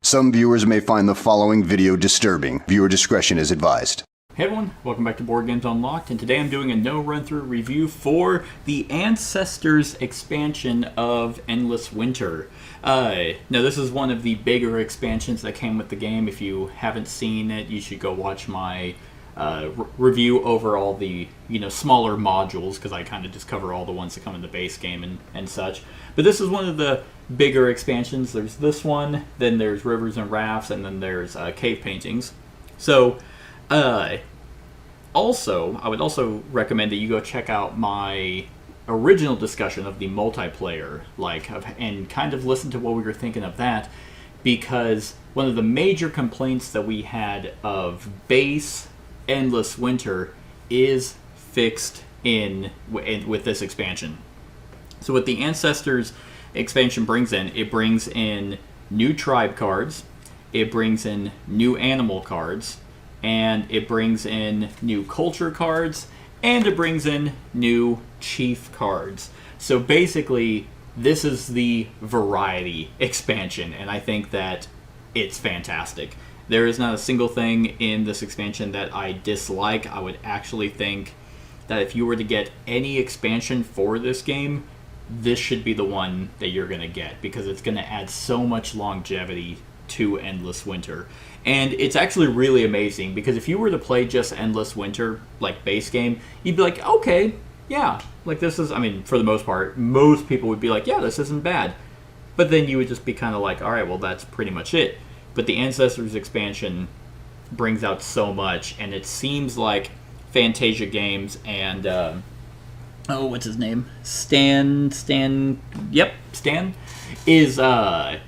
Some viewers may find the following video disturbing. Viewer discretion is advised. Hey everyone, welcome back to Board Games Unlocked, and today I'm doing a no run-through review for the Ancestors expansion of Endless Winter. Now this is one of the bigger expansions that came with the game. If you haven't seen it, you should go watch my review over all the smaller modules, because I kind of just cover all the ones that come in the base game and such. But this is one of the bigger expansions. There's this one, then there's Rivers and Rafts, and then there's Cave Paintings. So also, I would also recommend that you go check out my original discussion of the multiplayer, and kind of listen to what we were thinking of that, because one of the major complaints that we had of base Endless Winter is fixed with this expansion. So what the Ancestors expansion brings in, it brings in new tribe cards, it brings in new animal cards, and it brings in new culture cards, and it brings in new chief cards. So basically, this is the variety expansion, and I think that it's fantastic. There is not a single thing in this expansion that I dislike. I would actually think that if you were to get any expansion for this game, this should be the one that you're going to get, because it's going to add so much longevity to Endless Winter. And it's actually really amazing, because if you were to play just Endless Winter, like base game, you'd be like, okay, yeah, like this is, for the most part, most people would be like, yeah, this isn't bad. But then you would just be kind of like, all right, well, that's pretty much it. But the Ancestors expansion brings out so much, and it seems like Fantasia Games and what's his name? Stan is they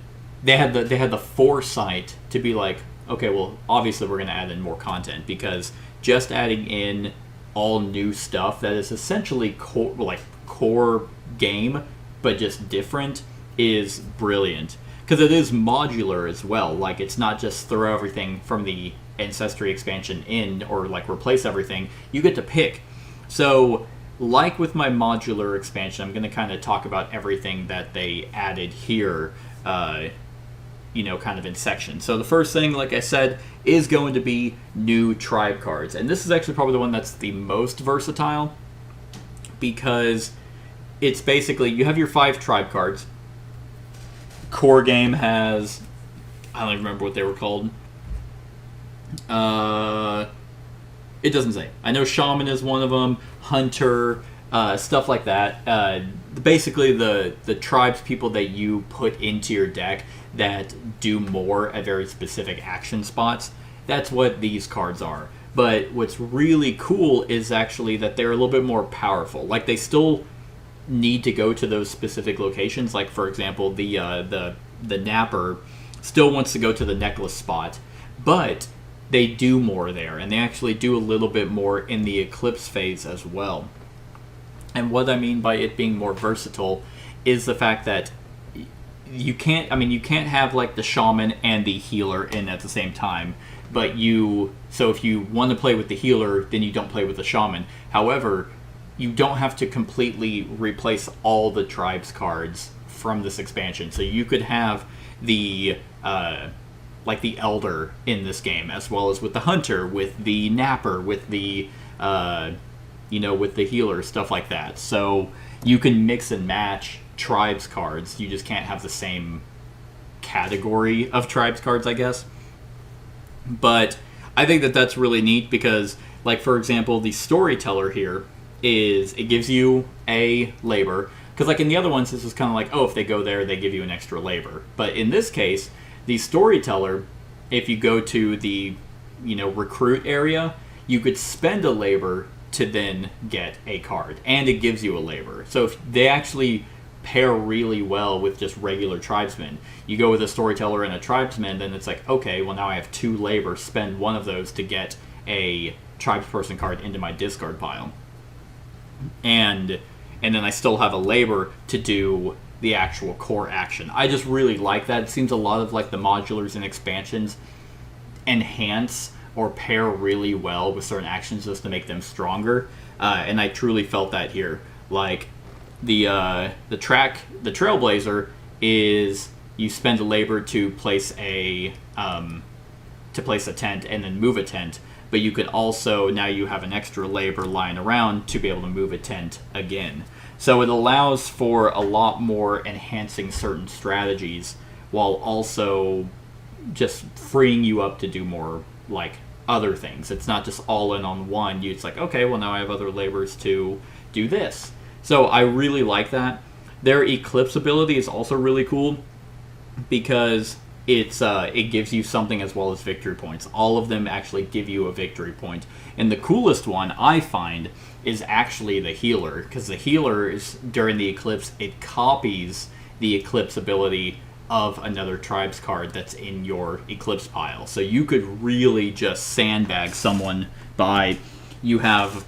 had the foresight to be like, okay, well, obviously we're going to add in more content, because just adding in all new stuff that is essentially core game but just different is brilliant. Because it is modular as well. Like, it's not just throw everything from the Ancestry expansion in, or replace everything. You get to pick. So, like with my modular expansion, I'm going to kind of talk about everything that they added here, kind of in sections. So the first thing, like I said, is going to be new tribe cards. And this is actually probably the one that's the most versatile, because it's basically, you have your 5 tribe cards. Core game has, I don't even remember what they were called. It doesn't say. I know Shaman is one of them, Hunter, stuff like that. Basically, the tribes people that you put into your deck that do more at very specific action spots, that's what these cards are. But what's really cool is actually that they're a little bit more powerful. Like, they still need to go to those specific locations. Like, for example, the Napper still wants to go to the necklace spot, but they do more there, and they actually do a little bit more in the Eclipse phase as well. And what I mean by it being more versatile is the fact that you can't have the Shaman and the Healer in at the same time, but so if you want to play with the Healer, then you don't play with the Shaman. However, you don't have to completely replace all the tribes cards from this expansion. So you could have the Elder in this game, as well as with the Hunter, with the Napper, with the with the Healer, stuff like that. So you can mix and match tribes cards. You just can't have the same category of tribes cards, I guess. But I think that that's really neat, because, for example, the Storyteller here, it gives you a labor, because in the other ones this is kind of if they go there they give you an extra labor. But in this case, the Storyteller, if you go to the recruit area, you could spend a labor to then get a card, and it gives you a labor. So if they actually pair really well with just regular tribesmen. You go with a Storyteller and a tribesman, then it's okay, well, now I have 2 labor, spend one of those to get a tribesperson card into my discard pile. And then I still have a labor to do the actual core action. I just really like that. It seems a lot of the modulars and expansions enhance or pair really well with certain actions just to make them stronger. And I truly felt that here. The Trailblazer is you spend a labor to place a tent and then move a tent, but you could also, now you have an extra labor lying around to be able to move a tent again. So it allows for a lot more enhancing certain strategies while also just freeing you up to do more, like, other things. It's not just all in on one. It's like, okay, well, now I have other labors to do this. So I really like that. Their Eclipse ability is also really cool because it gives you something as well as victory points. All of them actually give you a victory point. And the coolest one, I find, is actually the healer, because the healer is, during the Eclipse, it copies the Eclipse ability of another tribe's card that's in your Eclipse pile. So you could really just sandbag someone by, you have,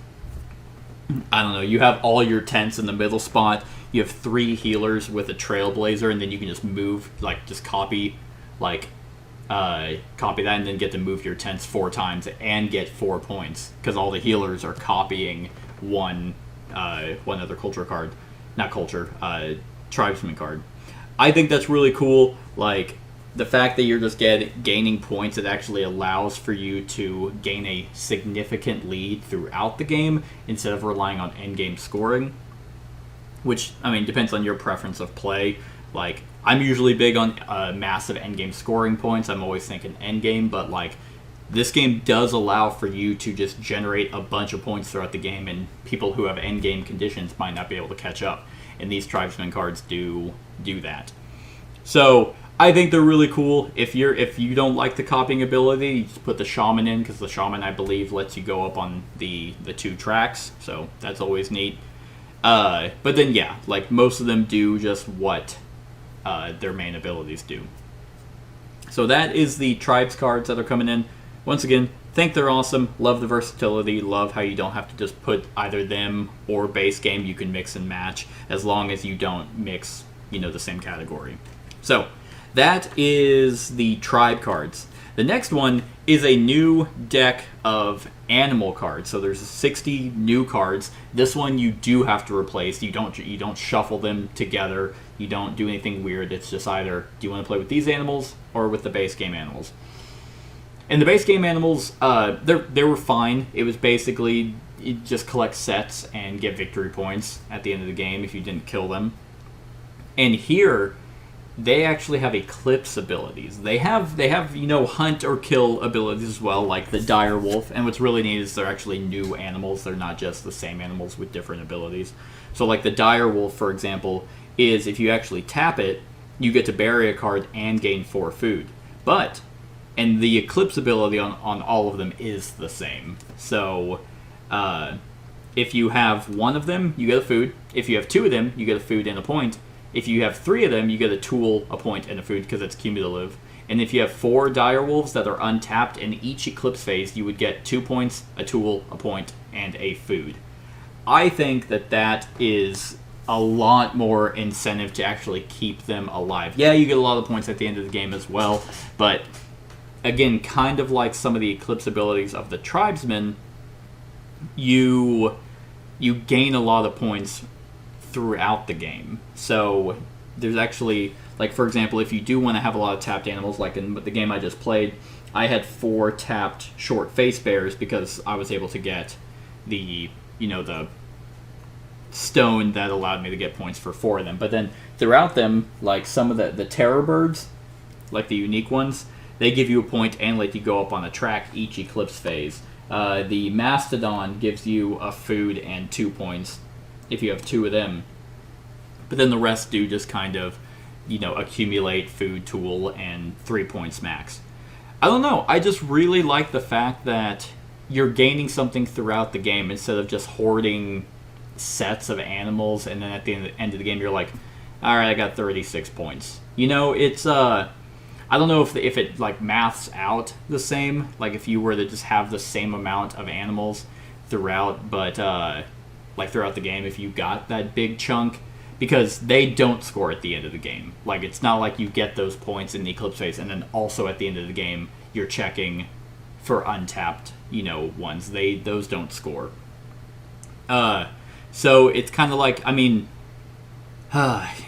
I don't know, you have all your tents in the middle spot, you have 3 healers with a Trailblazer, and then you can just move, like, just copy that and then get to move your tents 4 times and get 4 points, because all the healers are copying one other culture card. Not culture, tribesman card. I think that's really cool. Like, the fact that you're just gaining points, it actually allows for you to gain a significant lead throughout the game instead of relying on endgame scoring, which, I mean, depends on your preference of play. Like, I'm usually big on massive endgame scoring points. I'm always thinking endgame, but, like, this game does allow for you to just generate a bunch of points throughout the game, and people who have endgame conditions might not be able to catch up. And these tribesman cards do that. So I think they're really cool. If you don't like the copying ability, you just put the shaman in, because the shaman, I believe, lets you go up on the 2 tracks. So that's always neat. But then, yeah, like, most of them do just what their main abilities do. So that is the tribes cards that are coming in. Once again, think they're awesome. Love the versatility. Love how you don't have to just put either them or base game. You can mix and match as long as you don't mix, the same category. So that is the tribe cards. The next one is a new deck of animal cards. So there's 60 new cards. This one you do have to replace. You don't shuffle them together. You don't do anything weird. It's just either, do you want to play with these animals or with the base game animals? And the base game animals, they were fine. It was basically, you just collect sets and get victory points at the end of the game if you didn't kill them. And here, they actually have Eclipse abilities. They have hunt or kill abilities as well, like the dire wolf. And what's really neat is they're actually new animals. They're not just the same animals with different abilities. So like the dire wolf, for example, is if you actually tap it, you get to bury a card and gain 4 food. And the Eclipse ability on all of them is the same. So if you have 1 of them, you get a food. If you have 2 of them, you get a food and a point. If you have 3 of them, you get a tool, a point, and a food, because it's cumulative. And if you have 4 dire wolves that are untapped in each Eclipse phase, you would get 2 points, a tool, a point, and a food. I think that is a lot more incentive to actually keep them alive. Yeah, you get a lot of points at the end of the game as well, but again, kind of like some of the Eclipse abilities of the tribesmen, you gain a lot of points throughout the game. So there's actually, like, for example, if you do want to have a lot of tapped animals, like in the game I just played, I had 4 tapped short face bears because I was able to get the stone that allowed me to get points for 4 of them. But then throughout them, like some of the terror birds, like the unique ones, they give you a point and let you go up on a track each Eclipse phase. The Mastodon gives you a food and 2 points if you have 2 of them. But then the rest do just kind of, accumulate food, tool, and 3 points max. I don't know. I just really like the fact that you're gaining something throughout the game instead of just hoarding sets of animals, and then at the end of the game you're like, all right, I got 36 points. It's I don't know if it like maths out the same, like if you were to just have the same amount of animals throughout, but like throughout the game, if you got that big chunk, because they don't score at the end of the game. Like, it's not like you get those points in the Eclipse phase and then also at the end of the game you're checking for untapped, ones. Those don't score. So it's kind of like,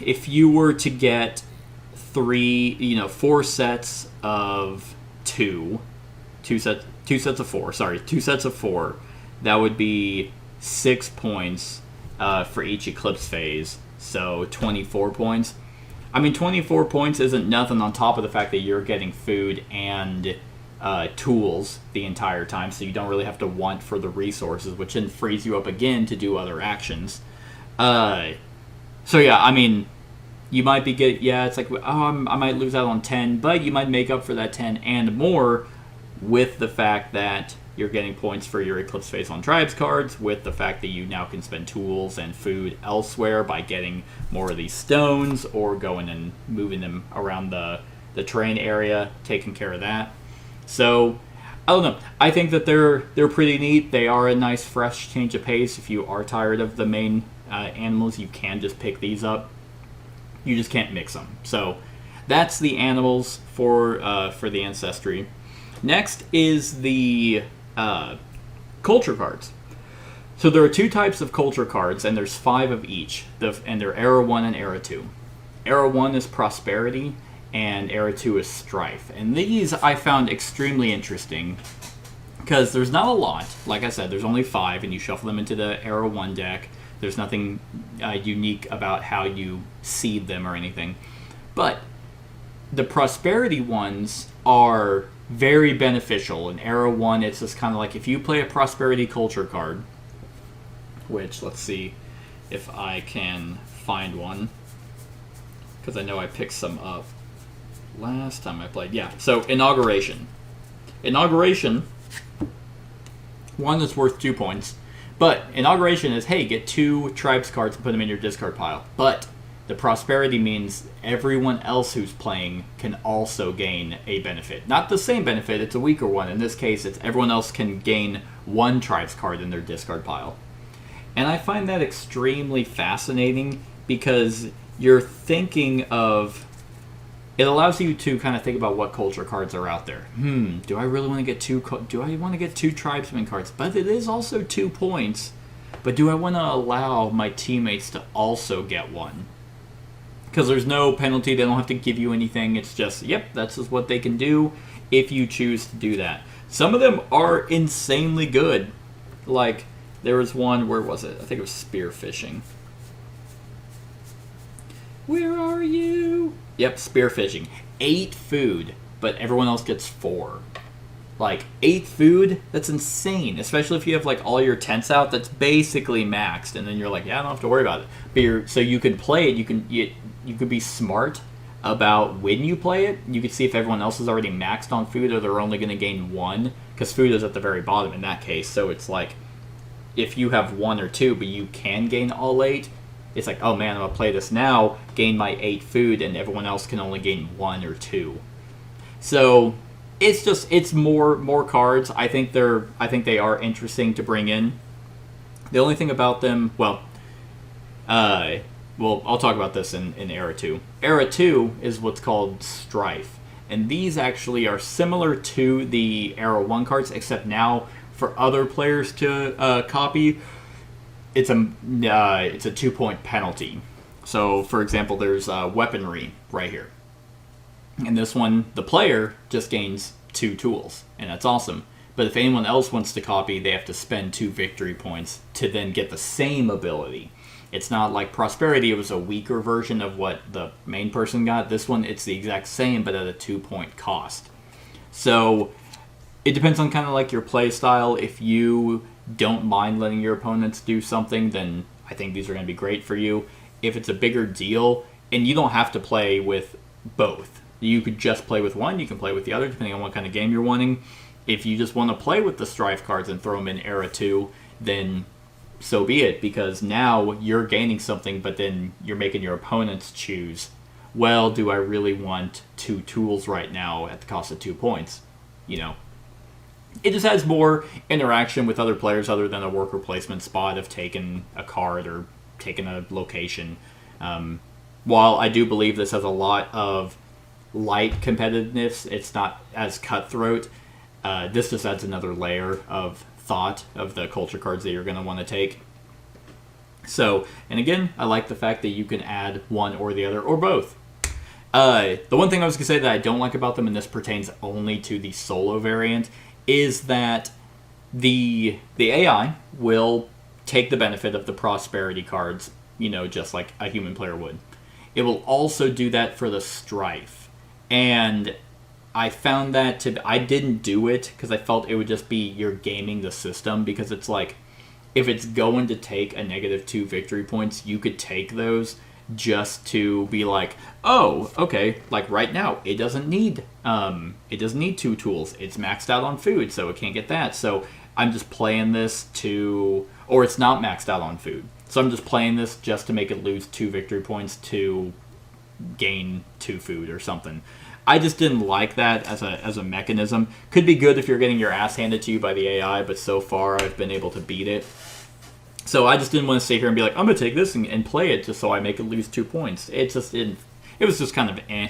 if you were to get four sets of two sets of four. Sorry, two sets of four. That would be 6 points for each eclipse phase. So 24 points. I mean, 24 points isn't nothing on top of the fact that you're getting food and tools the entire time, so you don't really have to want for the resources, which then frees you up again to do other actions. So yeah, I mean, you might be it's like, I might lose out on 10, but you might make up for that 10 and more with the fact that you're getting points for your Eclipse Phase on Tribes cards, with the fact that you now can spend tools and food elsewhere by getting more of these stones or going and moving them around the terrain area, taking care of that. So, I don't know. I think that they're pretty neat. They are a nice, fresh change of pace. If you are tired of the main animals, you can just pick these up. You just can't mix them. So, that's the animals for the Ancestry. Next is the culture cards. So there are two types of culture cards, and there's 5 of each, and they're Era 1 and Era 2. Era 1 is Prosperity, and Era 2 is Strife. And these I found extremely interesting, because there's not a lot. Like I said, there's only 5, and you shuffle them into the Era 1 deck. There's nothing unique about how you seed them or anything. But the Prosperity ones are very beneficial. In Era 1, it's just kind of like if you play a Prosperity culture card, which, let's see if I can find one, because I know I picked some up last time I played. Yeah, so Inauguration. Inauguration, one that's worth 2 points, but Inauguration is, hey, get 2 Tribes cards and put them in your discard pile. But the Prosperity means everyone else who's playing can also gain a benefit. Not the same benefit, it's a weaker one. In this case, it's everyone else can gain 1 Tribes card in their discard pile. And I find that extremely fascinating, because you're thinking of... It allows you to kind of think about what culture cards are out there. Do I really want to get 2... Do I want to get 2 Tribesman cards? But it is also 2 points. But do I want to allow my teammates to also get 1? Because there's no penalty, they don't have to give you anything. It's just, yep, that's just what they can do if you choose to do that. Some of them are insanely good. Like, there was one, where was it? I think it was Spearfishing. Where are you? Yep, Spearfishing. 8 food, but everyone else gets 4. Like, 8 food? That's insane. Especially if you have, like, all your tents out, that's basically maxed. And then you're like, yeah, I don't have to worry about it. But so you can play it, you could be smart about when you play it. You could see if everyone else is already maxed on food, or they're only going to gain 1, because food is at the very bottom in that case. So it's like, if you have 1 or 2, but you can gain all 8, it's like, oh man, I'm going to play this now, gain my 8 food, and everyone else can only gain 1 or 2. So it's more cards. I think they are interesting to bring in. The only thing about them, well, I'll talk about this in Era 2. Era 2 is what's called Strife. And these actually are similar to the Era 1 cards, except now for other players to copy, it's a 2-point penalty. So, for example, there's Weaponry right here. And this one, the player just gains 2 tools, and that's awesome. But if anyone else wants to copy, they have to spend 2 victory points to then get the same ability. It's not like Prosperity, it was a weaker version of what the main person got. This one, it's the exact same, but at a 2-point cost. So, it depends on kind of like your play style. If you don't mind letting your opponents do something, then I think these are going to be great for you. If it's a bigger deal, and you don't have to play with both. You could just play with one, you can play with the other, depending on what kind of game you're wanting. If you just want to play with the Strife cards and throw them in Era 2, then so be it, because now you're gaining something, but then you're making your opponents choose, well, do I really want 2 tools right now at the cost of 2 points? You know, it just has more interaction with other players other than a worker placement spot of taking a card or taking a location. While I do believe this has a lot of light competitiveness, it's not as cutthroat. This just adds another layer of thought of the culture cards that you're going to want to take. So, and again, I like the fact that you can add one or the other, or both. The one thing I was going to say that I don't like about them, and this pertains only to the solo variant, is that the AI will take the benefit of the prosperity cards, just like a human player would. It will also do that for the strife. And I found that I didn't do it because I felt it would just be you're gaming the system, because it's like, if it's going to take a -2 victory points, you could take those just to be like, oh, okay, like right now it doesn't need 2 tools. It's maxed out on food, so it can't get that. So I'm just playing this or it's not maxed out on food. So I'm just playing this just to make it lose 2 victory points to gain 2 food or something. I just didn't like that as a mechanism. Could be good if you're getting your ass handed to you by the AI, but so far I've been able to beat it. So I just didn't want to sit here and be like, I'm going to take this and play it just so I make it lose 2 points. It was just kind of eh.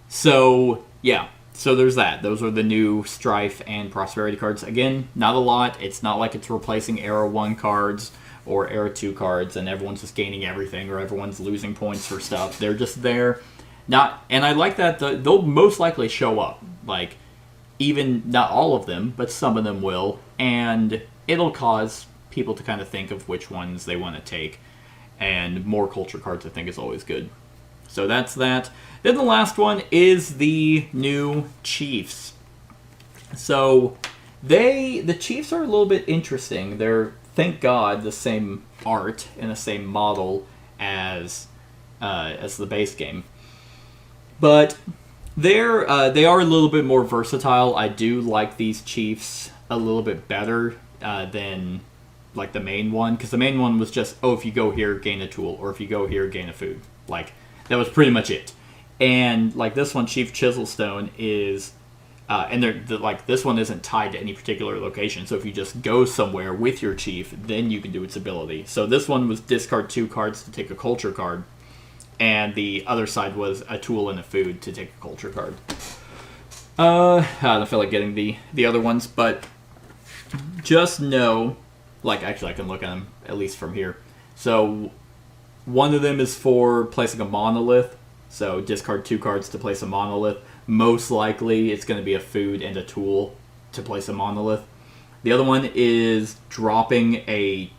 So, yeah. So there's that. Those are the new Strife and Prosperity cards. Again, not a lot. It's not like it's replacing Era 1 cards or Era 2 cards and everyone's just gaining everything or everyone's losing points for stuff. They're just there. And I like that they'll most likely show up. Like, even not all of them, but some of them will. And it'll cause people to kind of think of which ones they want to take. And more culture cards, I think, is always good. So that's that. Then the last one is the new Chiefs. So the Chiefs are a little bit interesting. They're, thank God, the same art and the same model as the base game. But they are a little bit more versatile. I do like these Chiefs a little bit better than like the main one, because the main one was just, oh, if you go here, gain a tool, or if you go here, gain a food. Like, that was pretty much it. And like this one, Chief Chiselstone is, and like this one isn't tied to any particular location. So if you just go somewhere with your chief, then you can do its ability. So this one was discard 2 cards to take a culture card, and the other side was a tool and a food to take a culture card. I don't feel like getting the other ones, but just know, like, actually I can look at them at least from here. So one of them is for placing a monolith. So discard 2 cards to place a monolith. Most likely it's going to be a food and a tool to place a monolith. The other one is dropping a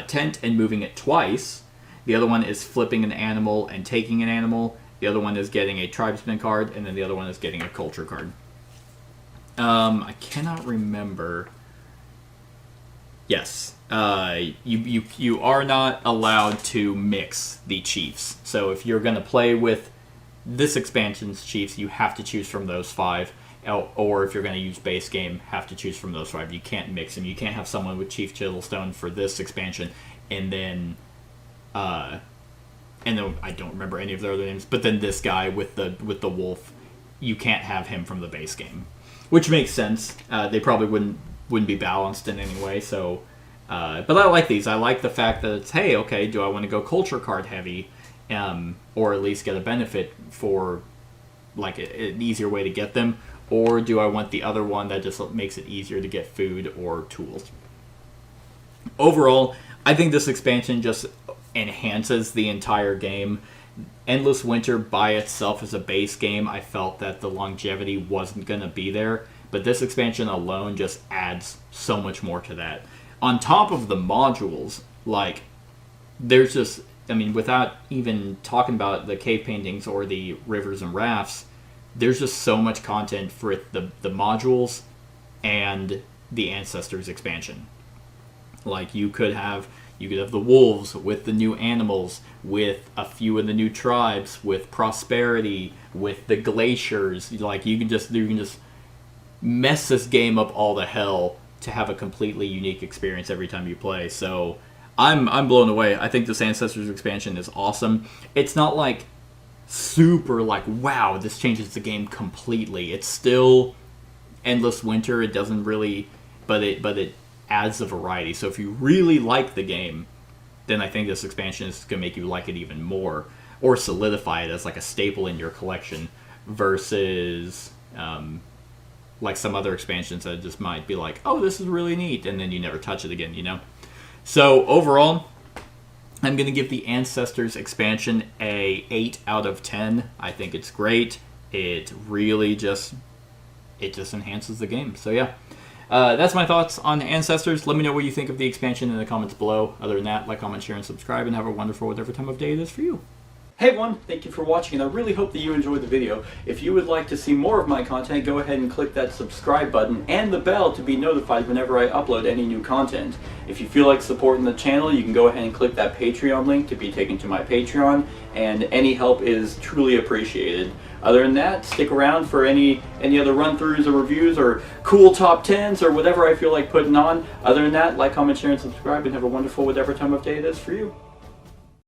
tent and moving it twice. The other one is flipping an animal and taking an animal. The other one is getting a tribesman card, and then the other one is getting a culture card. I cannot remember. Yes. You are not allowed to mix the chiefs. So if you're going to play with this expansion's chiefs, you have to choose from those 5. Or if you're going to use base game, have to choose from those 5. You can't mix them. You can't have someone with Chief Chiselstone for this expansion, and then I don't remember any of their other names, but then this guy with the wolf, you can't have him from the base game, which makes sense. They probably wouldn't be balanced in any way. So, but I like these. I like the fact that it's, hey, okay, do I want to go culture card heavy, or at least get a benefit for like an easier way to get them, or do I want the other one that just makes it easier to get food or tools? Overall, I think this expansion just enhances the entire game. Endless Winter by itself as a base game, I felt that the longevity wasn't going to be there, but this expansion alone just adds so much more to that. On top of the modules, like, there's just, I mean, without even talking about the cave paintings or the rivers and rafts, there's just so much content for the modules and the Ancestors expansion. Like, you could have the wolves with the new animals, with a few of the new tribes, with prosperity, with the glaciers. Like, you can just mess this game up all the hell to have a completely unique experience every time you play. So I'm blown away. I think this Ancestors expansion is awesome. It's not like super like, wow, this changes the game completely. It's still Endless Winter. It doesn't really, but it adds a variety. So if you really like the game, then I think this expansion is going to make you like it even more, or solidify it as like a staple in your collection, versus like some other expansions that just might be like, oh, this is really neat, and then you never touch it again, you know? So overall, I'm going to give the Ancestors expansion a 8 out of 10. I think it's great. It really just enhances the game. So yeah, that's my thoughts on Ancestors. Let me know what you think of the expansion in the comments below. Other than that, like, comment, share, and subscribe, and have a wonderful whatever time of day it is for you. Hey everyone, thank you for watching, and I really hope that you enjoyed the video. If you would like to see more of my content, go ahead and click that subscribe button and the bell to be notified whenever I upload any new content. If you feel like supporting the channel, you can go ahead and click that Patreon link to be taken to my Patreon, and any help is truly appreciated. Other than that, stick around for any other run-throughs or reviews or cool top 10s or whatever I feel like putting on. Other than that, like, comment, share, and subscribe, and have a wonderful whatever time of day it is for you.